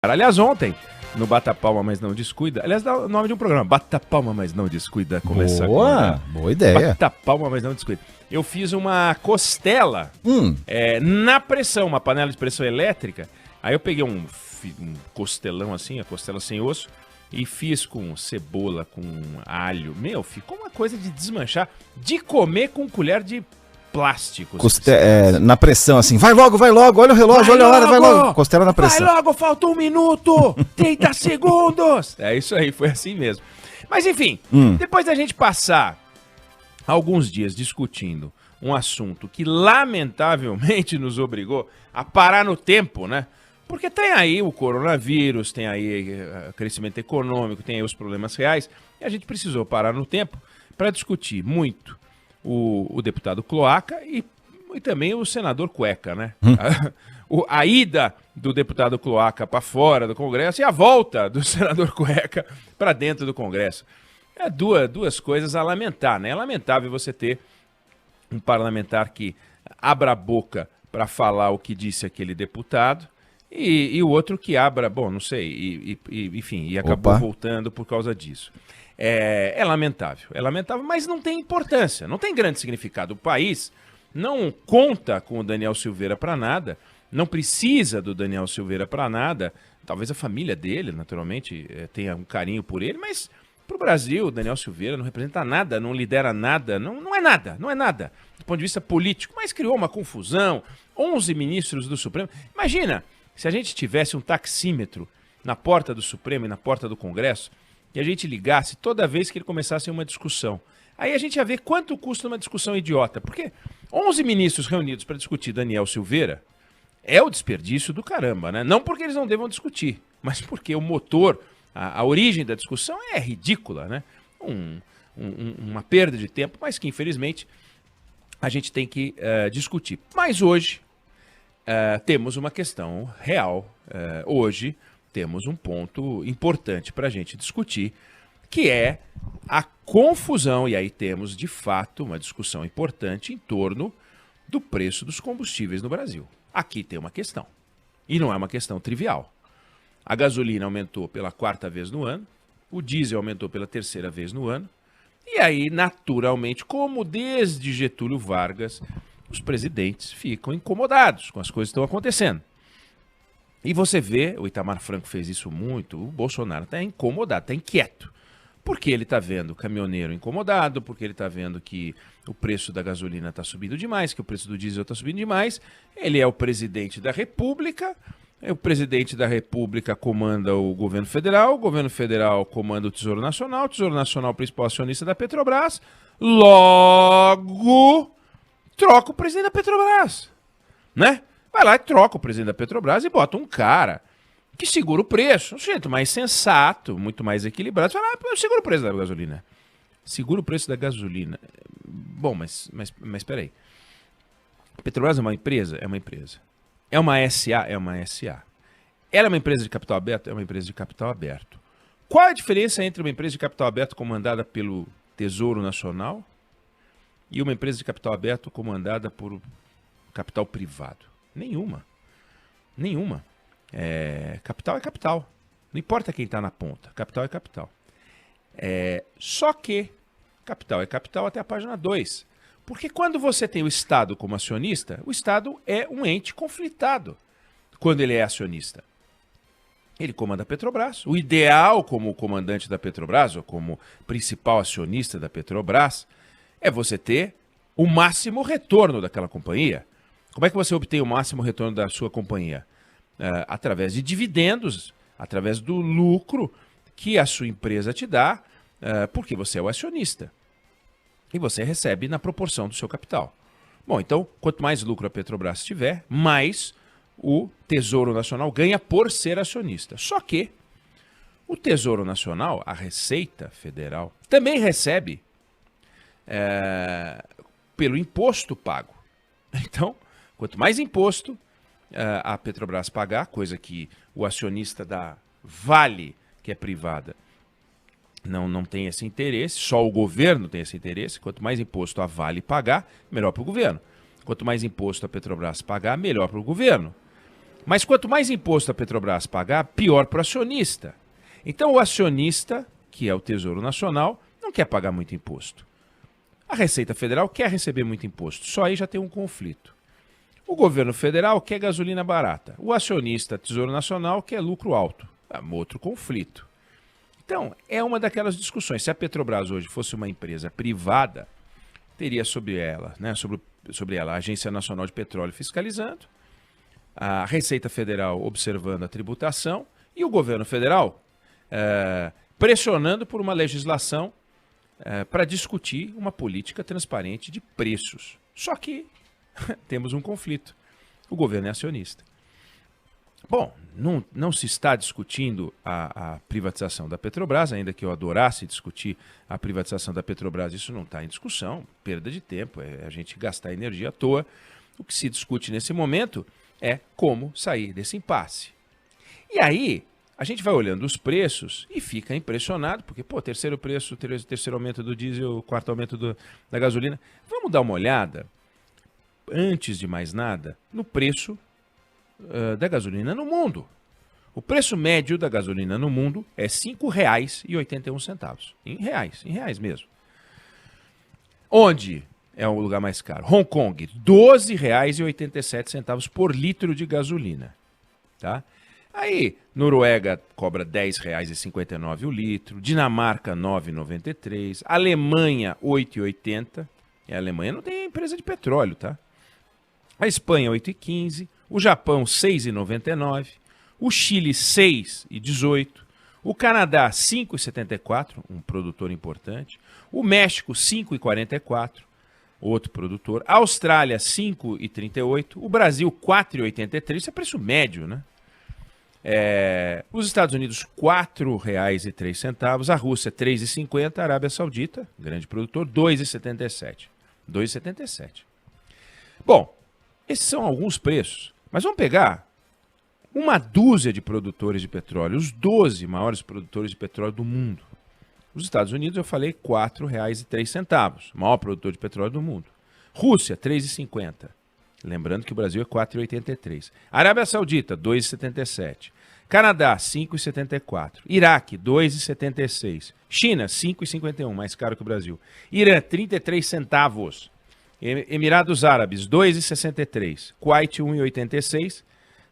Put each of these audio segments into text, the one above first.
Aliás, ontem, no Bata Palma, mas não descuida. Aliás, dá o nome de um programa. Bata Palma, mas não descuida. Começa boa ideia. Bata Palma, mas não descuida. Eu fiz uma costela na pressão, uma panela de pressão elétrica. Aí eu peguei um costelão assim, a costela sem osso, e fiz com cebola, com alho. Meu, ficou uma coisa de desmanchar, de comer com colher de plástico. Na pressão, assim, vai logo, olha o relógio, olha a hora, vai logo. Costela na pressão. Vai logo, falta 1 minuto, 30 segundos. É isso aí, foi assim mesmo. Mas enfim, depois da gente passar alguns dias discutindo um assunto que lamentavelmente nos obrigou a parar no tempo, né? Porque tem aí o coronavírus, tem aí crescimento econômico, tem aí os problemas reais, e a gente precisou parar no tempo para discutir muito o deputado Cloaca e também o senador Cueca, né? A ida do deputado Cloaca para fora do Congresso e a volta do senador Cueca para dentro do Congresso. É duas coisas a lamentar, né? É lamentável você ter um parlamentar que abra a boca para falar o que disse aquele deputado e o outro que abra, bom, não sei, enfim, e acabou voltando por causa disso. É lamentável, mas não tem importância, não tem grande significado. O país não conta com o Daniel Silveira para nada, não precisa do Daniel Silveira para nada. Talvez a família dele, naturalmente, tenha um carinho por ele, mas para o Brasil, o Daniel Silveira não representa nada, não lidera nada, não é nada, do ponto de vista político, mas criou uma confusão, 11 ministros do Supremo. Imagina se a gente tivesse um taxímetro na porta do Supremo e na porta do Congresso, e a gente ligasse toda vez que ele começasse uma discussão. Aí a gente ia ver quanto custa uma discussão idiota. Porque 11 ministros reunidos para discutir Daniel Silveira é o desperdício do caramba, né? Não porque eles não devam discutir, mas porque o motor, a origem da discussão é ridícula, né? Uma perda de tempo, mas que infelizmente a gente tem que discutir. Mas hoje temos uma questão real. Hoje temos um ponto importante para a gente discutir, que é a confusão, e aí temos, de fato, uma discussão importante em torno do preço dos combustíveis no Brasil. Aqui tem uma questão, e não é uma questão trivial. A gasolina aumentou pela 4ª vez no ano, o diesel aumentou pela 3ª vez no ano, e aí, naturalmente, como desde Getúlio Vargas, os presidentes ficam incomodados com as coisas que estão acontecendo. E você vê, o Itamar Franco fez isso muito, o Bolsonaro está incomodado, está inquieto. Porque ele está vendo o caminhoneiro incomodado, porque ele está vendo que o preço da gasolina está subindo demais, que o preço do diesel está subindo demais. Ele é o presidente da República, o presidente da República comanda o governo federal comanda o Tesouro Nacional é o principal acionista da Petrobras, logo troca o presidente da Petrobras, né? Vai lá e troca o presidente da Petrobras e bota um cara que segura o preço. Um jeito mais sensato, muito mais equilibrado. Você fala, eu seguro o preço da gasolina. Segura o preço da gasolina. Bom, mas peraí. A Petrobras é uma empresa? É uma empresa. É uma SA? É uma SA. Ela é uma empresa de capital aberto? É uma empresa de capital aberto. Qual a diferença entre uma empresa de capital aberto comandada pelo Tesouro Nacional e uma empresa de capital aberto comandada por capital privado? Nenhuma. Capital é capital. Não importa quem está na ponta. Capital é capital. Só que capital é capital até a página 2. Porque quando você tem o Estado como acionista, o Estado é um ente conflitado quando ele é acionista. Ele comanda a Petrobras. O ideal como comandante da Petrobras, ou como principal acionista da Petrobras, é você ter o máximo retorno daquela companhia. Como é que você obtém o máximo retorno da sua companhia? Através de dividendos, através do lucro que a sua empresa te dá, porque você é o acionista. E você recebe na proporção do seu capital. Bom, então, quanto mais lucro a Petrobras tiver, mais o Tesouro Nacional ganha por ser acionista. Só que o Tesouro Nacional, a Receita Federal, também recebe pelo imposto pago. Então, quanto mais imposto a Petrobras pagar, coisa que o acionista da Vale, que é privada, não tem esse interesse, só o governo tem esse interesse. Quanto mais imposto a Vale pagar, melhor para o governo. Quanto mais imposto a Petrobras pagar, melhor para o governo. Mas quanto mais imposto a Petrobras pagar, pior para o acionista. Então o acionista, que é o Tesouro Nacional, não quer pagar muito imposto. A Receita Federal quer receber muito imposto. Só aí já tem um conflito. O governo federal quer gasolina barata. O acionista, Tesouro Nacional, quer lucro alto. Outro conflito. Então, é uma daquelas discussões. Se a Petrobras hoje fosse uma empresa privada, teria sobre ela a Agência Nacional de Petróleo fiscalizando, a Receita Federal observando a tributação e o governo federal pressionando por uma legislação para discutir uma política transparente de preços. Só que temos um conflito. O governo é acionista. Bom, não se está discutindo a privatização da Petrobras, ainda que eu adorasse discutir a privatização da Petrobras, isso não está em discussão, perda de tempo, é a gente gastar energia à toa. O que se discute nesse momento é como sair desse impasse. E aí, a gente vai olhando os preços e fica impressionado, porque, terceiro aumento do diesel, quarto aumento da gasolina. Vamos dar uma olhada, antes de mais nada, no preço da gasolina no mundo. O preço médio da gasolina no mundo é R$ 5,81. Em reais mesmo. Onde é o lugar mais caro? Hong Kong, R$ 12,87 por litro de gasolina. Tá? Aí, Noruega cobra R$ 10,59 o litro, Dinamarca R$ 9,93, Alemanha R$ 8,80. E a Alemanha não tem empresa de petróleo, tá? A Espanha R$ 8,15, o Japão R$ 6,99, o Chile R$ 6,18, o Canadá R$ 5,74, um produtor importante, o México R$ 5,44, outro produtor, a Austrália R$ 5,38, o Brasil R$ 4,83, isso é preço médio, né? Os Estados Unidos R$ 4,03, a Rússia R$ 3,50, a Arábia Saudita, grande produtor, R$ 2,77. 2,77. Bom, esses são alguns preços, mas vamos pegar uma dúzia de produtores de petróleo, os 12 maiores produtores de petróleo do mundo. Os Estados Unidos, eu falei, R$ 4,03, maior produtor de petróleo do mundo. Rússia, R$ 3,50. Lembrando que o Brasil é 4,83. Arábia Saudita, 2,77. Canadá, 5,74. Iraque, 2,76. China, 5,51, mais caro que o Brasil. Irã, 33 centavos. Emirados Árabes, 2,63. Kuwait, 1,86.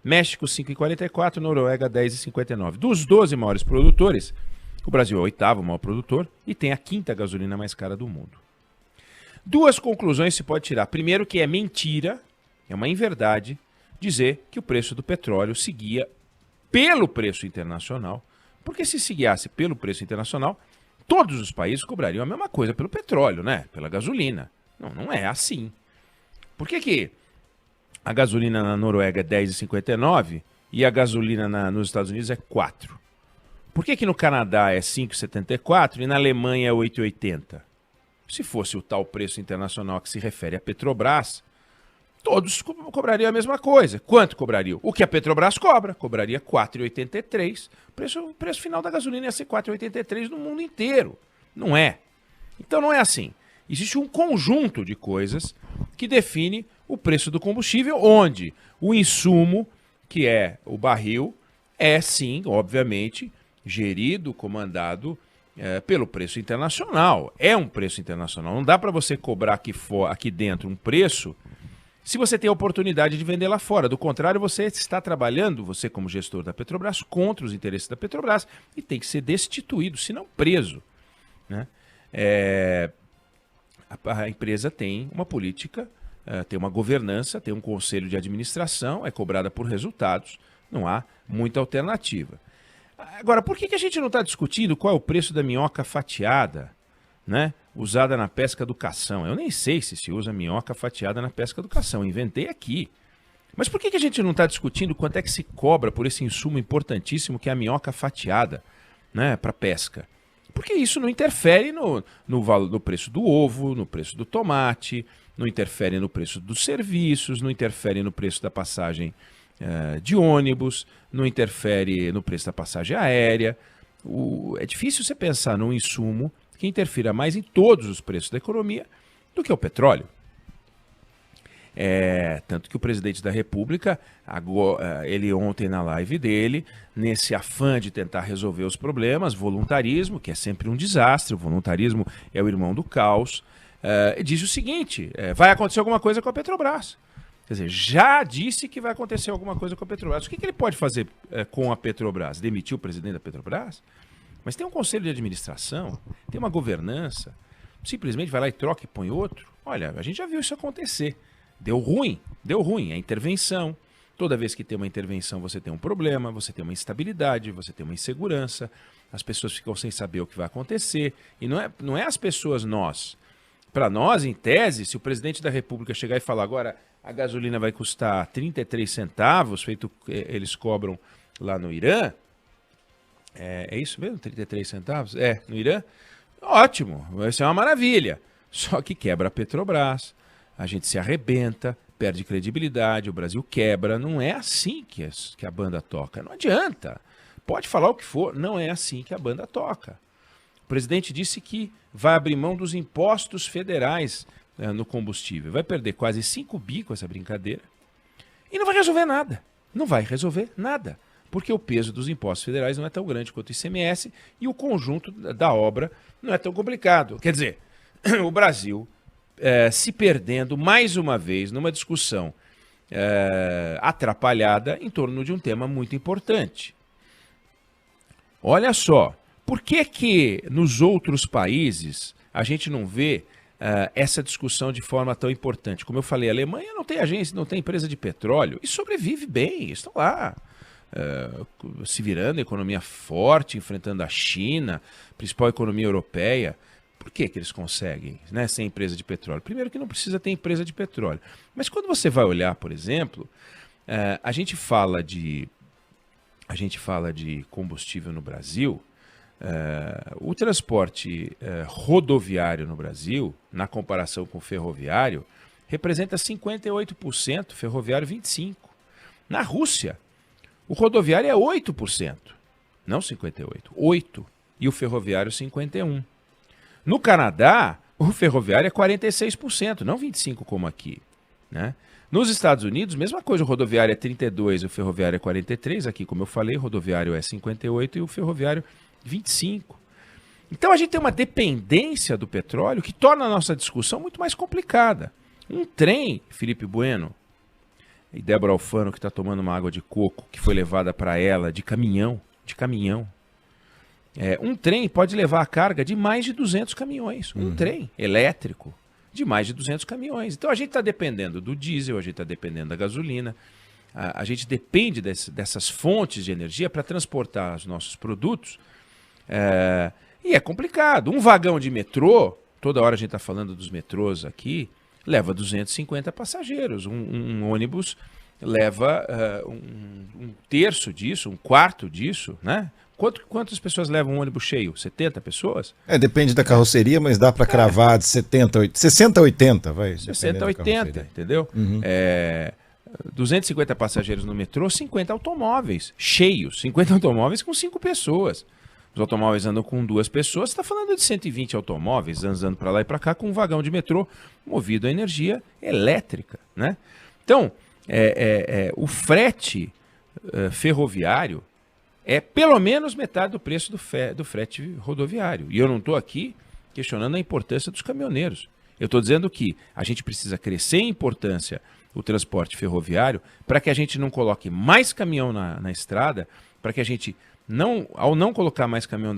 México, 5,44. Noruega, 10,59. Dos 12 maiores produtores, o Brasil é o oitavo maior produtor e tem a quinta gasolina mais cara do mundo. Duas conclusões se pode tirar. Primeiro, que é mentira, é uma inverdade, dizer que o preço do petróleo seguia pelo preço internacional, porque se seguisse pelo preço internacional, todos os países cobrariam a mesma coisa pelo petróleo, né? Pela gasolina. Não é assim. Por que a gasolina na Noruega é 10,59 e a gasolina nos Estados Unidos é 4? Por que no Canadá é 5,74 e na Alemanha é 8,80? Se fosse o tal preço internacional que se refere à Petrobras, todos cobrariam a mesma coisa. Quanto cobrariam? O que a Petrobras cobra? Cobraria 4,83. O preço final da gasolina ia ser 4,83 no mundo inteiro. Não é. Então não é assim. Existe um conjunto de coisas que define o preço do combustível, onde o insumo, que é o barril, é sim, obviamente, gerido, comandado pelo preço internacional. É um preço internacional. Não dá para você cobrar aqui dentro um preço se você tem a oportunidade de vender lá fora. Do contrário, você está trabalhando, você como gestor da Petrobras, contra os interesses da Petrobras e tem que ser destituído, se não preso, né? A empresa tem uma política, tem uma governança, tem um conselho de administração, é cobrada por resultados, não há muita alternativa. Agora, por que a gente não está discutindo qual é o preço da minhoca fatiada, né, usada na pesca do cação? Eu nem sei se usa minhoca fatiada na pesca do cação, inventei aqui. Mas por que a gente não está discutindo quanto é que se cobra por esse insumo importantíssimo que é a minhoca fatiada, né, para pesca? Porque isso não interfere no preço do ovo, no preço do tomate, não interfere no preço dos serviços, não interfere no preço da passagem de ônibus, não interfere no preço da passagem aérea. É difícil você pensar num insumo que interfira mais em todos os preços da economia do que o petróleo. Tanto que o presidente da República, ele ontem na live dele, nesse afã de tentar resolver os problemas, voluntarismo, que é sempre um desastre, o voluntarismo é o irmão do caos, diz o seguinte, vai acontecer alguma coisa com a Petrobras. Quer dizer, já disse que vai acontecer alguma coisa com a Petrobras. O que ele pode fazer com a Petrobras? Demitir o presidente da Petrobras? Mas tem um conselho de administração, tem uma governança, simplesmente vai lá e troca e põe outro. Olha, a gente já viu isso acontecer. Deu ruim, é intervenção. Toda vez que tem uma intervenção, você tem um problema, você tem uma instabilidade, você tem uma insegurança, as pessoas ficam sem saber o que vai acontecer. E não é as pessoas, nós. Para nós, em tese, se o presidente da República chegar e falar agora a gasolina vai custar 33 centavos, feito eles cobram lá no Irã, é isso mesmo? 33 centavos? No Irã? Ótimo, vai ser uma maravilha. Só que quebra a Petrobras, a gente se arrebenta, perde credibilidade, o Brasil quebra. Não é assim que a banda toca. Não adianta. Pode falar o que for, não é assim que a banda toca. O presidente disse que vai abrir mão dos impostos federais no combustível. Vai perder quase 5 bi com essa brincadeira. E não vai resolver nada. Não vai resolver nada. Porque o peso dos impostos federais não é tão grande quanto o ICMS e o conjunto da obra não é tão complicado. Quer dizer, o Brasil se perdendo mais uma vez numa discussão atrapalhada em torno de um tema muito importante. Olha só, por que nos outros países a gente não vê essa discussão de forma tão importante? Como eu falei, a Alemanha não tem agência, não tem empresa de petróleo e sobrevive bem, estão lá. Se virando, economia forte, enfrentando a China, principal economia europeia. Por que eles conseguem, né, sem empresa de petróleo? Primeiro que não precisa ter empresa de petróleo. Mas quando você vai olhar, por exemplo, a gente fala de combustível no Brasil, o transporte rodoviário no Brasil, na comparação com o ferroviário, representa 58%, ferroviário 25%. Na Rússia, o rodoviário é 8%, não 58%, 8%, e o ferroviário 51%. No Canadá, o ferroviário é 46%, não 25% como aqui, né? Nos Estados Unidos, mesma coisa, o rodoviário é 32%, o ferroviário é 43%, aqui como eu falei, o rodoviário é 58% e o ferroviário 25%. Então a gente tem uma dependência do petróleo que torna a nossa discussão muito mais complicada. Um trem, Felipe Bueno e Débora Alfano, que está tomando uma água de coco, que foi levada para ela de caminhão. Um trem pode levar a carga de mais de 200 caminhões. Um trem elétrico de mais de 200 caminhões. Então a gente está dependendo do diesel, a gente está dependendo da gasolina, a gente depende dessas fontes de energia para transportar os nossos produtos. E é complicado. Um vagão de metrô, toda hora a gente está falando dos metrôs aqui, leva 250 passageiros. Um ônibus leva um terço disso, um quarto disso, né? Quantas pessoas levam um ônibus cheio? 70 pessoas? Depende da carroceria, mas dá para cravar de 60 a 80, vai. 60 a 80, entendeu? 250 passageiros no metrô, 50 automóveis cheios, 50 automóveis com 5 pessoas. Os automóveis andam com 2 pessoas, você está falando de 120 automóveis andando para lá e para cá com um vagão de metrô movido a energia elétrica, né? Então, o frete ferroviário é pelo menos metade do preço do frete rodoviário. E eu não estou aqui questionando a importância dos caminhoneiros. Eu estou dizendo que a gente precisa crescer em importância o transporte ferroviário para que a gente não coloque mais caminhão na estrada, para que a gente, ao não colocar mais caminhão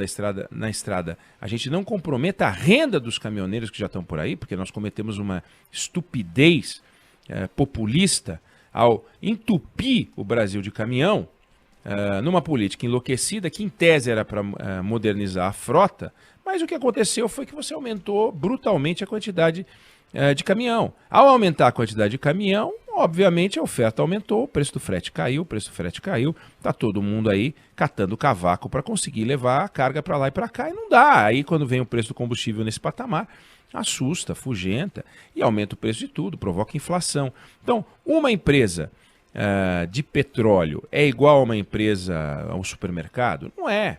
na estrada, a gente não comprometa a renda dos caminhoneiros que já estão por aí, porque nós cometemos uma estupidez populista ao entupir o Brasil de caminhão, numa política enlouquecida que em tese era para modernizar a frota, mas o que aconteceu foi que você aumentou brutalmente a quantidade de caminhão. Ao aumentar a quantidade de caminhão, obviamente a oferta aumentou, o preço do frete caiu, está todo mundo aí catando cavaco para conseguir levar a carga para lá e para cá, e não dá. Aí quando vem o preço do combustível nesse patamar, assusta, afugenta e aumenta o preço de tudo, provoca inflação. Então, uma empresa de petróleo é igual a uma empresa, a um supermercado? Não é.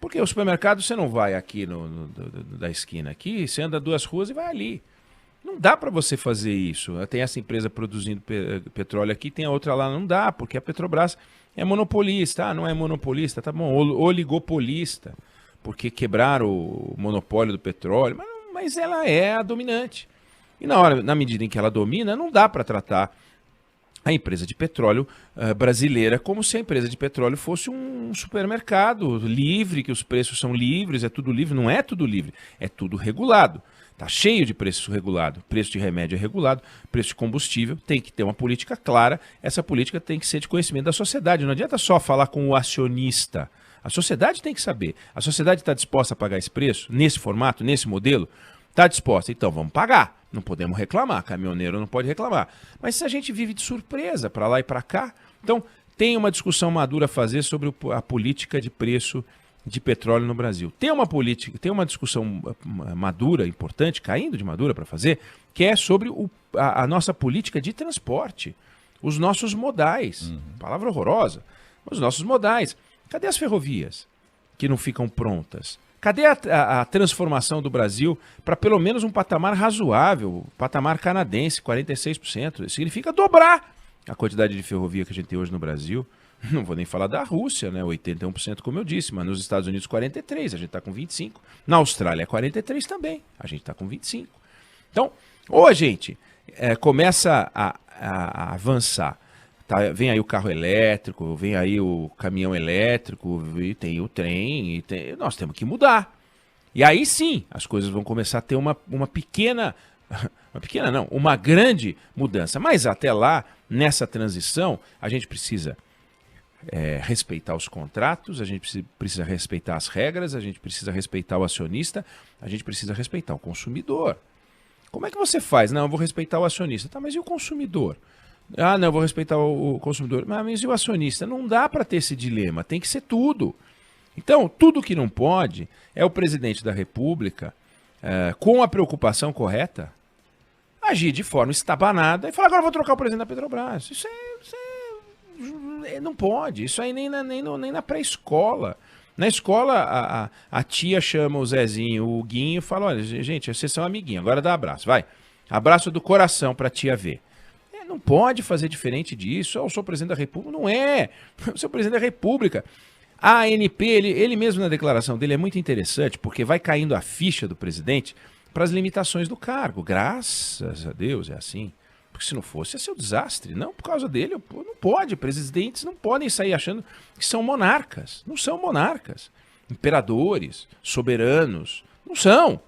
Porque o supermercado você não vai aqui da esquina aqui, você anda 2 ruas e vai ali. Não dá para você fazer isso. Tem essa empresa produzindo petróleo aqui, tem a outra lá, não dá, porque a Petrobras é monopolista. Ah, não é monopolista, tá bom, oligopolista, porque quebraram o monopólio do petróleo, mas ela é a dominante. E na medida em que ela domina, não dá para tratar a empresa de petróleo brasileira como se a empresa de petróleo fosse um supermercado livre, que os preços são livres, é tudo livre. Não é tudo livre, é tudo regulado. Está cheio de preço regulado, preço de remédio é regulado, preço de combustível, tem que ter uma política clara, essa política tem que ser de conhecimento da sociedade, não adianta só falar com o acionista, a sociedade tem que saber, a sociedade está disposta a pagar esse preço, nesse formato, nesse modelo? Está disposta, então vamos pagar, não podemos reclamar, caminhoneiro não pode reclamar, mas se a gente vive de surpresa para lá e para cá, então tem uma discussão madura a fazer sobre a política de preço de petróleo no Brasil. Tem uma discussão madura, importante, caindo de madura para fazer, que é sobre a nossa política de transporte, os nossos modais. Palavra horrorosa, mas os nossos modais. Cadê as ferrovias que não ficam prontas? Cadê a transformação do Brasil para pelo menos um patamar razoável, patamar canadense, 46%? Isso significa dobrar a quantidade de ferrovia que a gente tem hoje no Brasil. Não vou nem falar da Rússia, né? 81%, como eu disse, mas nos Estados Unidos 43%, a gente está com 25%. Na Austrália 43% também, a gente está com 25%. Então, ou a gente começa a avançar, tá? Vem aí o carro elétrico, vem aí o caminhão elétrico, e tem o trem, nós temos que mudar. E aí sim, as coisas vão começar a ter uma pequena... uma grande mudança. Mas até lá, nessa transição, a gente precisa... respeitar os contratos, a gente precisa respeitar as regras, a gente precisa respeitar o acionista, a gente precisa respeitar o consumidor. Como é que você faz? Não, eu vou respeitar o acionista. Tá, mas e o consumidor? Ah, não, eu vou respeitar o consumidor. Mas e o acionista? Não dá para ter esse dilema, tem que ser tudo. Então, tudo que não pode é o presidente da República, com a preocupação correta, agir de forma estabanada e falar, agora eu vou trocar o presidente da Petrobras. Isso não pode, isso aí nem na pré-escola. Na escola, a tia chama o Zezinho, o Guinho, e fala, olha, gente, vocês são amiguinhos, agora dá abraço, vai. Abraço do coração pra tia ver. Não pode fazer diferente disso. Eu sou presidente da República. Não é. Eu sou presidente da República. A ANP, ele mesmo na declaração dele é muito interessante, porque vai caindo a ficha do presidente para as limitações do cargo. Graças a Deus é assim. Porque se não fosse, ia ser um desastre. Não por causa dele, não pode. Presidentes não podem sair achando que são monarcas. Não são monarcas. Imperadores, soberanos. Não são.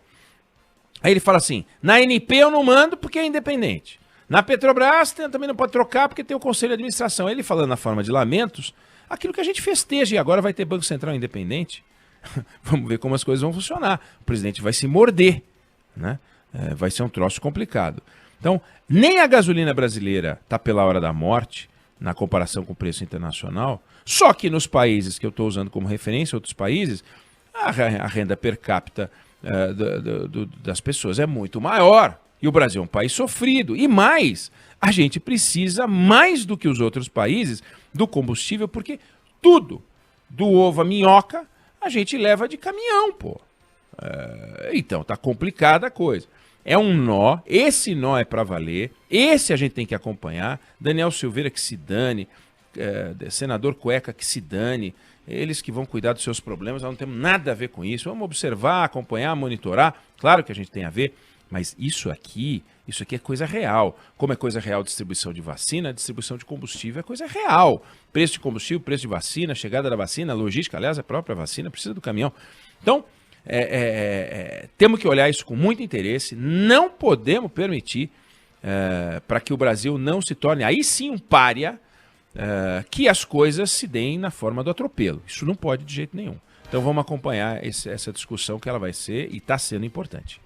Aí ele fala assim, na ANP eu não mando porque é independente. Na Petrobras também não pode trocar porque tem o Conselho de Administração. Ele falando na forma de lamentos, aquilo que a gente festeja e agora vai ter Banco Central independente. Vamos ver como as coisas vão funcionar. O presidente vai se morder, né? Vai ser um troço complicado. Então, nem a gasolina brasileira está pela hora da morte, na comparação com o preço internacional, só que nos países que eu estou usando como referência, outros países, a renda per capita das pessoas é muito maior. E o Brasil é um país sofrido. E mais, a gente precisa, mais do que os outros países, do combustível, porque tudo, do ovo à minhoca, a gente leva de caminhão, pô. Então, tá complicada a coisa. É um nó, esse nó é para valer, esse a gente tem que acompanhar. Daniel Silveira que se dane, senador Cueca que se dane, eles que vão cuidar dos seus problemas, nós não temos nada a ver com isso. Vamos observar, acompanhar, monitorar, claro que a gente tem a ver, mas isso aqui é coisa real. Como é coisa real distribuição de vacina, distribuição de combustível é coisa real. Preço de combustível, preço de vacina, chegada da vacina, logística, aliás, a própria vacina precisa do caminhão. Então, temos que olhar isso com muito interesse, não podemos permitir para que o Brasil não se torne, aí sim, um pária, que as coisas se deem na forma do atropelo. Isso não pode de jeito nenhum. Então vamos acompanhar essa discussão que ela vai ser e está sendo importante.